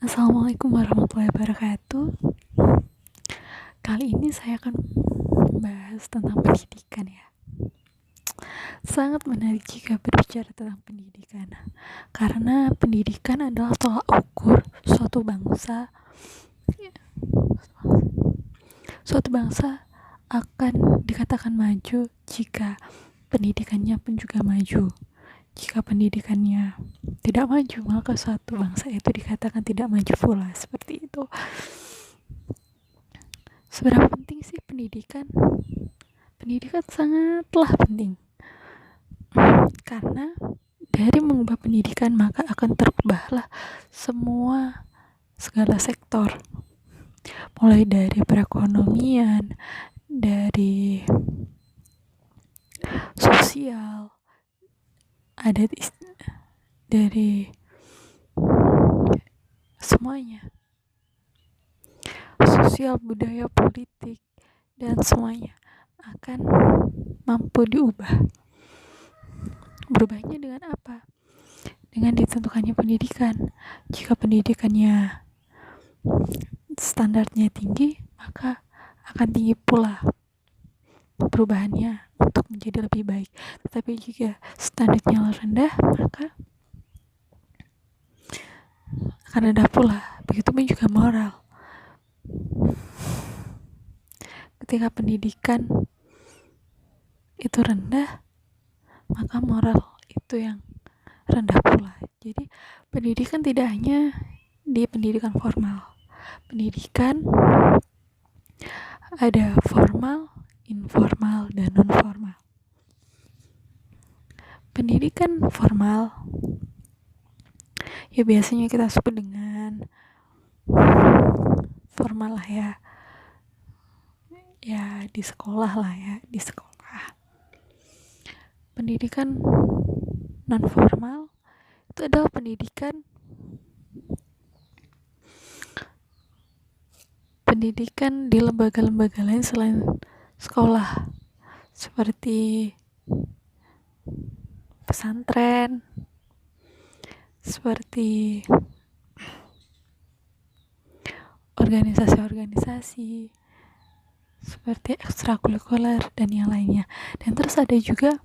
Assalamualaikum warahmatullahi wabarakatuh. Kali ini saya akan membahas tentang pendidikan ya. Sangat menarik jika berbicara tentang pendidikan, karena pendidikan adalah tolak ukur suatu bangsa. Suatu bangsa akan dikatakan maju jika pendidikannya pun juga maju. Jika pendidikannya tidak maju, maka suatu bangsa itu dikatakan tidak maju pula. Seperti itu. Seberapa penting sih pendidikan? Pendidikan sangatlah penting. Karena dari mengubah pendidikan maka akan terubahlah segala sektor. Mulai dari perekonomian, dari sosial, dari semuanya. Sosial, budaya, politik, dan semuanya akan mampu diubah. Berubahnya dengan apa? Dengan ditentukannya pendidikan. Jika pendidikannya standarnya tinggi, maka akan tinggi pula perubahannya untuk menjadi lebih baik. Tetapi jika standarnya rendah, maka akan rendah pula. Begitupun juga moral. Ketika pendidikan itu rendah, maka moral itu yang rendah pula. Jadi pendidikan tidak hanya di pendidikan formal. Pendidikan ada formal, informal, dan non formal. Pendidikan formal ya biasanya kita sebut dengan formal lah ya di sekolah lah ya, di sekolah. Pendidikan non formal itu adalah pendidikan di lembaga-lembaga lain selain sekolah, seperti pesantren, seperti organisasi-organisasi, seperti ekstrakurikuler dan yang lainnya. Dan terus ada juga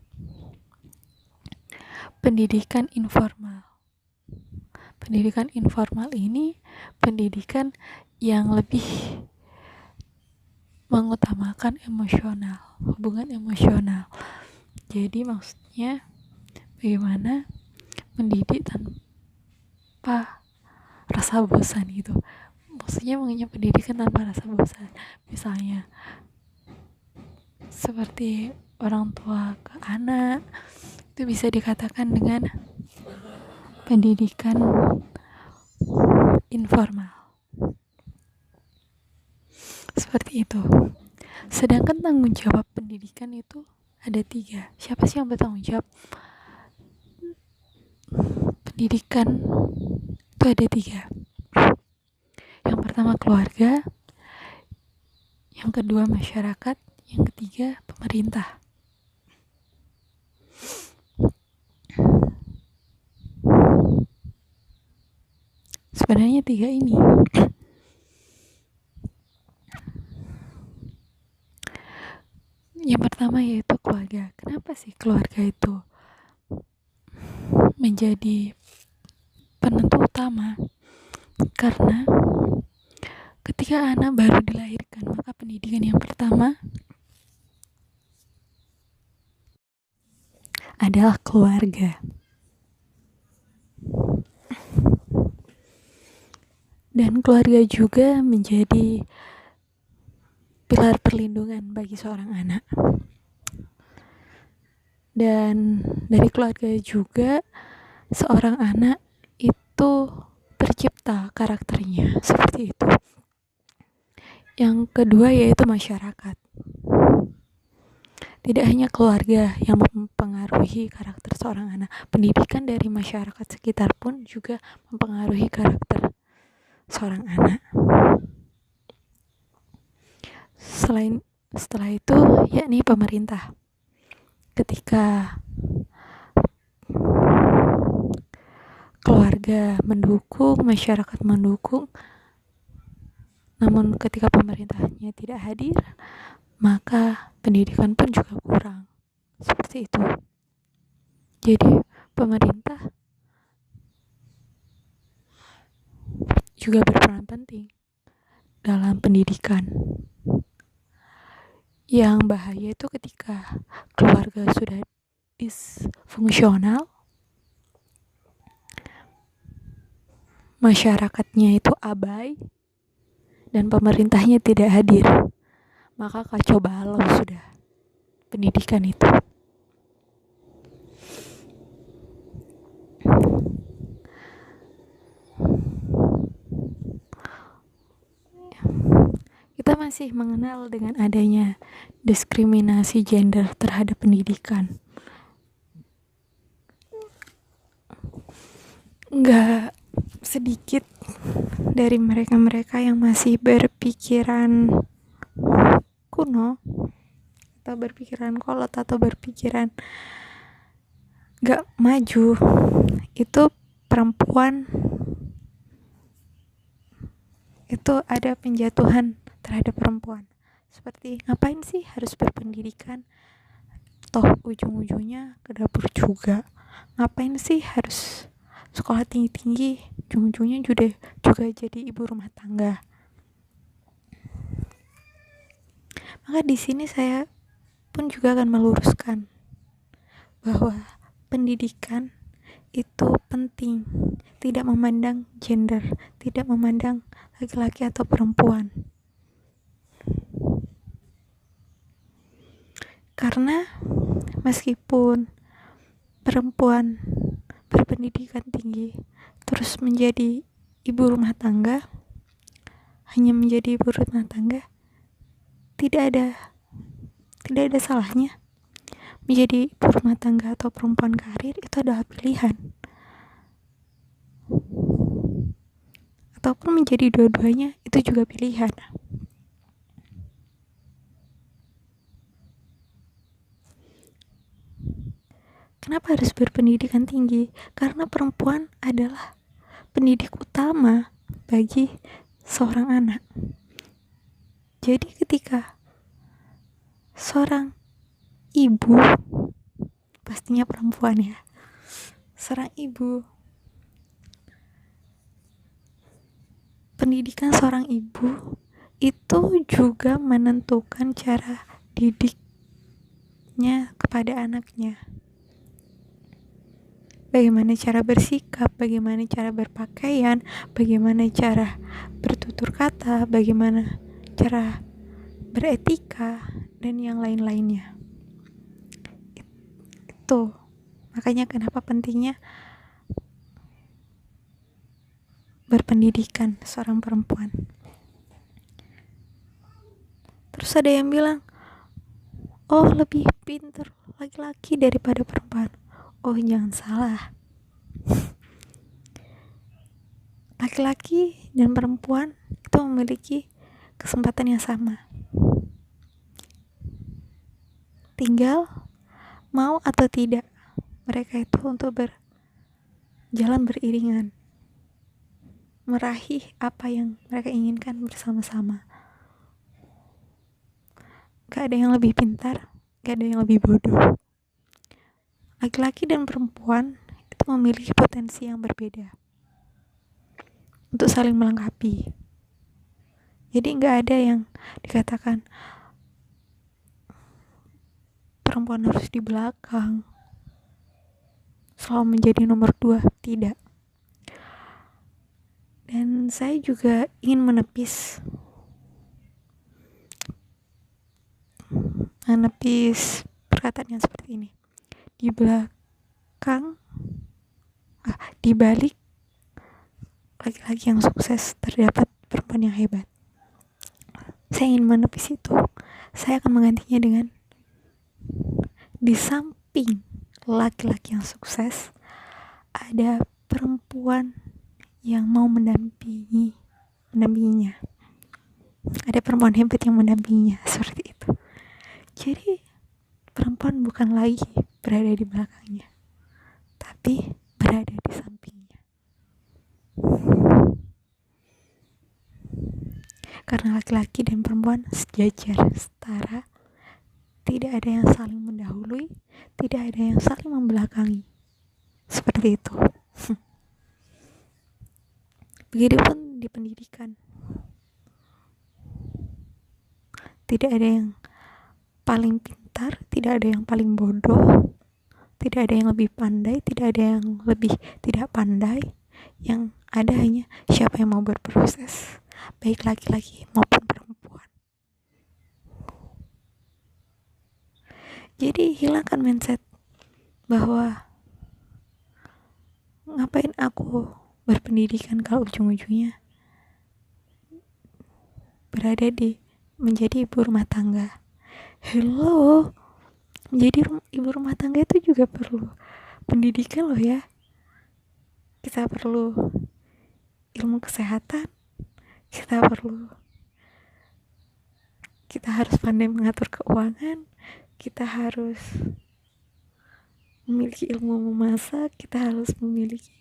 pendidikan informal. Pendidikan informal ini pendidikan yang lebih mengutamakan emosional, hubungan emosional. Jadi maksudnya bagaimana mendidik tanpa rasa bosan gitu. Maksudnya mengenyam pendidikan tanpa rasa bosan. Misalnya seperti orang tua ke anak, itu bisa dikatakan dengan pendidikan informal. Seperti itu. Sedangkan tanggung jawab pendidikan itu ada 3. Siapa sih yang bertanggung jawab? Pendidikan itu ada 3. Yang pertama keluarga, yang kedua masyarakat, yang ketiga pemerintah. Sebenarnya 3 ini yang pertama yaitu keluarga. Kenapa sih keluarga itu menjadi penentu utama? Karena ketika anak baru dilahirkan, maka pendidikan yang pertama adalah keluarga. Dan keluarga juga menjadi pilar perlindungan bagi seorang anak. Dan dari keluarga juga seorang anak itu tercipta karakternya, seperti itu. Yang kedua yaitu masyarakat. Tidak hanya keluarga yang mempengaruhi karakter seorang anak, pendidikan dari masyarakat sekitar pun juga mempengaruhi karakter seorang anak. Setelah itu yakni pemerintah. Ketika keluarga mendukung, masyarakat mendukung, namun ketika pemerintahnya tidak hadir, maka pendidikan pun juga kurang. Seperti itu. Jadi pemerintah juga berperan penting dalam pendidikan. Yang bahaya itu ketika keluarga sudah disfungsional, masyarakatnya itu abai, dan pemerintahnya tidak hadir, maka kacau balau sudah pendidikan itu. Kita masih mengenal dengan adanya diskriminasi gender terhadap pendidikan. Nggak sedikit dari mereka-mereka yang masih berpikiran kuno, atau berpikiran kolot, atau berpikiran nggak maju, itu perempuan itu ada penjatuhan terhadap perempuan. Seperti, ngapain sih harus berpendidikan? Toh ujung-ujungnya ke dapur juga. Ngapain sih harus sekolah tinggi-tinggi? Ujung-ujungnya juga jadi ibu rumah tangga. Maka di sini saya pun juga akan meluruskan bahwa pendidikan itu penting, tidak memandang gender, tidak memandang laki-laki atau perempuan. Karena meskipun perempuan berpendidikan tinggi terus menjadi ibu rumah tangga, hanya menjadi ibu rumah tangga, tidak ada salahnya. Menjadi ibu rumah tangga atau perempuan karir itu adalah pilihan. Ataupun menjadi dua-duanya itu juga pilihan. Kenapa harus berpendidikan tinggi? Karena perempuan adalah pendidik utama bagi seorang anak. Jadi ketika seorang ibu, pastinya perempuan ya, seorang ibu, pendidikan seorang ibu itu juga menentukan cara didiknya kepada anaknya. Bagaimana cara bersikap, bagaimana cara berpakaian, bagaimana cara bertutur kata, bagaimana cara beretika, dan yang lain-lainnya. Itu makanya kenapa pentingnya berpendidikan seorang perempuan. Terus ada yang bilang, oh lebih pintar laki-laki daripada perempuan. Oh jangan salah, laki-laki dan perempuan itu memiliki kesempatan yang sama, tinggal mau atau tidak mereka itu untuk berjalan beriringan, meraih apa yang mereka inginkan bersama-sama. Gak ada yang lebih pintar, gak ada yang lebih bodoh. Laki-laki dan perempuan itu memiliki potensi yang berbeda untuk saling melengkapi. Jadi gak ada yang dikatakan perempuan harus di belakang, selalu menjadi nomor 2, tidak. Dan saya juga ingin menepis perkataan yang seperti ini. Di balik laki-laki yang sukses terdapat perempuan yang hebat. Saya ingin menepis itu. Saya akan menggantinya dengan, di samping laki-laki yang sukses ada perempuan yang mau mendampinginya. Ada perempuan hebat yang mendampinginya, seperti itu. Jadi perempuan bukan lagi berada di belakangnya, tapi berada di sampingnya. karena laki-laki dan perempuan sejajar, setara, tidak ada yang saling mendahului, tidak ada yang saling membelakangi, seperti itu. Begitupun di pendidikan, tidak ada yang paling pintar, tidak ada yang paling bodoh, tidak ada yang lebih pandai, tidak ada yang lebih tidak pandai. Yang ada hanya siapa yang mau berproses, baik laki-laki maupun perempuan. Jadi hilangkan mindset bahwa ngapain aku berpendidikan kalau ujung-ujungnya berada di menjadi ibu rumah tangga. Hello, menjadi ibu rumah tangga itu juga perlu pendidikan loh ya. Kita perlu ilmu kesehatan, kita harus pandai mengatur keuangan, kita harus memiliki ilmu memasak, kita harus memiliki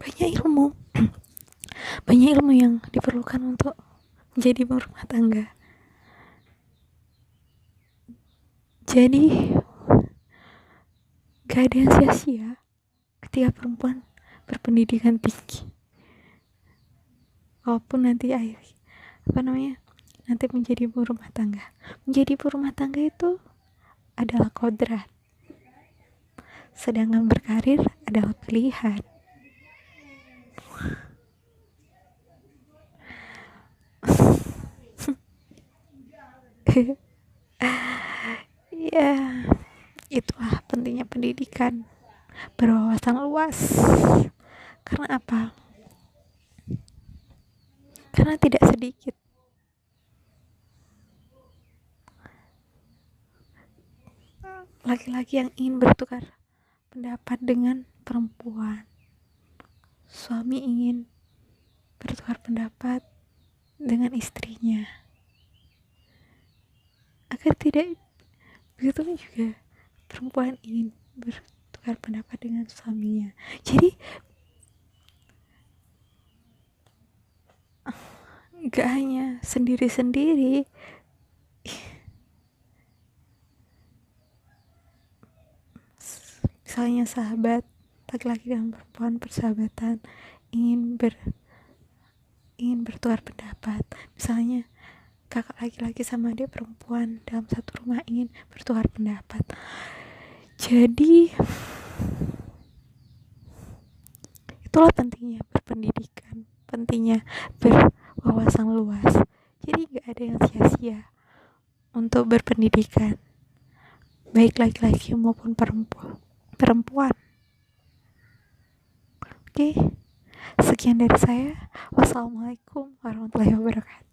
banyak ilmu yang diperlukan untuk menjadi ibu rumah tangga. Jadi gak ada yang sia-sia ketika perempuan berpendidikan tinggi, walaupun nanti nanti menjadi ibu rumah tangga. Menjadi ibu rumah tangga itu adalah kodrat, sedangkan berkarir adalah pilihan. Ya, itulah pentingnya pendidikan, berwawasan luas. Karena apa? Karena tidak sedikit laki-laki yang ingin bertukar pendapat dengan perempuan. Suami ingin bertukar pendapat dengan istrinya. Agar tidak begitu juga perempuan ingin bertukar pendapat dengan suaminya. Jadi gak hanya sendiri-sendiri, misalnya sahabat laki-laki dan perempuan persahabatan ingin bertukar pendapat, misalnya kakak laki-laki sama adik perempuan dalam satu rumah ingin bertukar pendapat. Jadi itulah pentingnya berpendidikan, pentingnya berwawasan luas. Jadi gak ada yang sia-sia untuk berpendidikan, baik laki-laki maupun perempuan. Oke, sekian dari saya. Wassalamualaikum warahmatullahi wabarakatuh.